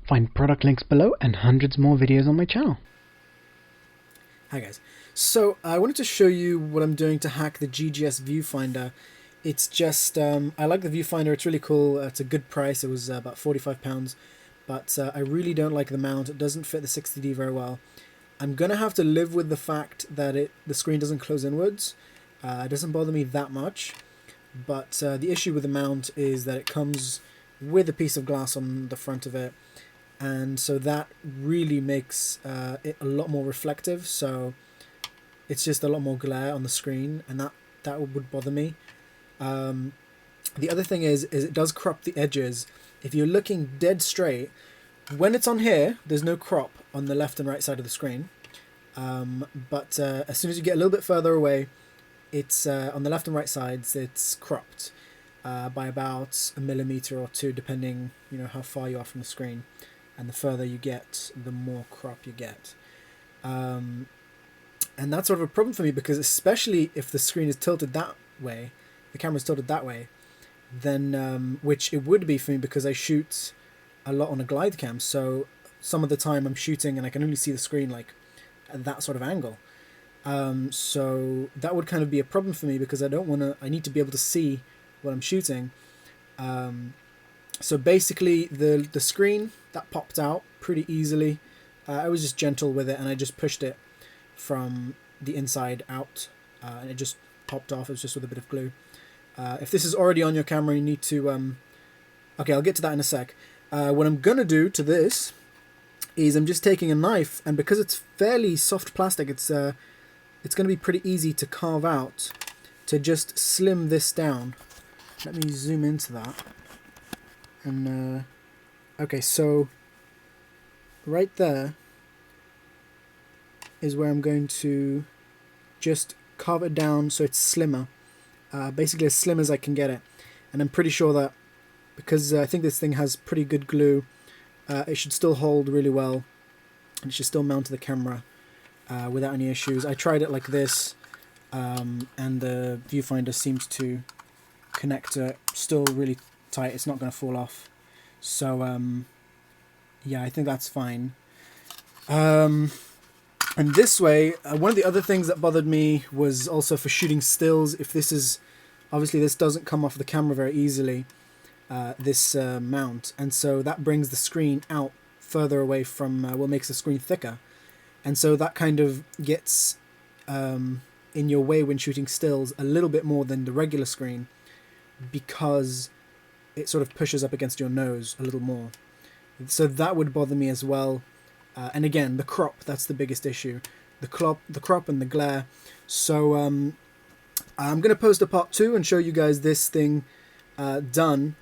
Find product links below and hundreds more videos on my channel. Hi guys, so I wanted to show you what I'm doing to hack the GGS Viewfinder. It's just, I like the Viewfinder, it's really cool, it's a good price, it was about £45, but I really don't like the mount, it doesn't fit the 60D very well. I'm going to have to live with the fact that the screen doesn't close inwards. It doesn't bother me that much, but the issue with the mount is that it comes with a piece of glass on the front of it, and so that really makes it a lot more reflective, so it's just a lot more glare on the screen, and that would bother me. The other thing is it does crop the edges. If you're looking dead straight, when it's on here, there's no crop on the left and right side of the screen, but as soon as you get a little bit further away, it's on the left and right sides, it's cropped by about a millimeter or two, depending how far you are from the screen. And the further you get, the more crop you get. And that's sort of a problem for me, because especially if the screen is tilted that way, the camera is tilted that way, then, which it would be for me because I shoot a lot on a glide cam, so some of the time I'm shooting and I can only see the screen like at that sort of angle. So that would kind of be a problem for me, because I need to be able to see what I'm shooting. So basically the screen, that popped out pretty easily. I was just gentle with it and I just pushed it from the inside out, and it just popped off. It was just with a bit of glue. If this is already on your camera, you need to... okay, I'll get to that in a sec. What I'm going to do to this is I'm just taking a knife, and because it's fairly soft plastic, it's going to be pretty easy to carve out, to just slim this down. Let me zoom into that. And okay, so right there is where I'm going to just carve it down so it's slimmer, basically as slim as I can get it. And I'm pretty sure that, because I think this thing has pretty good glue, it should still hold really well, and it should still mount to the camera without any issues. I tried it like this, and the viewfinder seems to connect to it still really tight. It's not going to fall off, so yeah, I think that's fine. And this way, one of the other things that bothered me was also for shooting stills. If this is, obviously this doesn't come off the camera very easily, this mount, and so that brings the screen out further away from what makes the screen thicker, and so that kind of gets in your way when shooting stills a little bit more than the regular screen, because it sort of pushes up against your nose a little more. So that would bother me as well. And again, the crop, that's the biggest issue. The crop and the glare. So I'm going to post a part 2 and show you guys this thing done.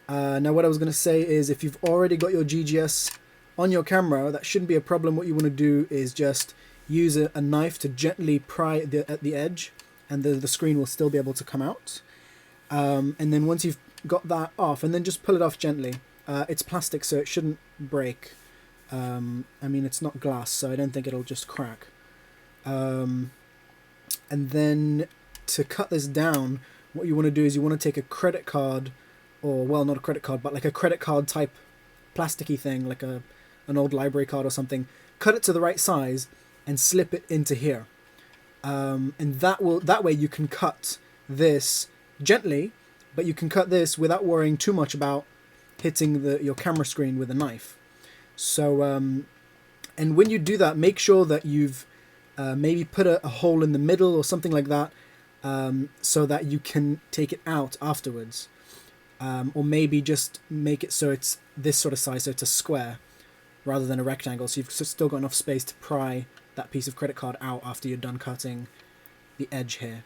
Now what I was going to say is, if you've already got your GGS on your camera, that shouldn't be a problem. What you want to do is just use a knife to gently pry at the edge, and the screen will still be able to come out. And then once you've got that off, and then just pull it off gently. It's plastic, so it shouldn't break. I mean, it's not glass, so I don't think it'll just crack. And then to cut this down, what you want to do is you want to take a credit card, or, well, not a credit card, but like a credit card type plasticky thing, like an old library card or something, cut it to the right size and slip it into here. And that way you can cut this gently, but you can cut this without worrying too much about hitting your camera screen with a knife. So, and when you do that, make sure that you've maybe put a hole in the middle or something like that, so that you can take it out afterwards. Or maybe just make it so it's this sort of size, so it's a square rather than a rectangle, so you've still got enough space to pry that piece of credit card out after you're done cutting the edge here.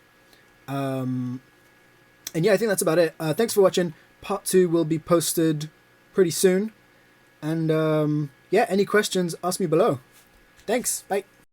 And yeah, I think that's about it. Thanks for watching. Part 2 will be posted pretty soon. And yeah, any questions, ask me below. Thanks. Bye.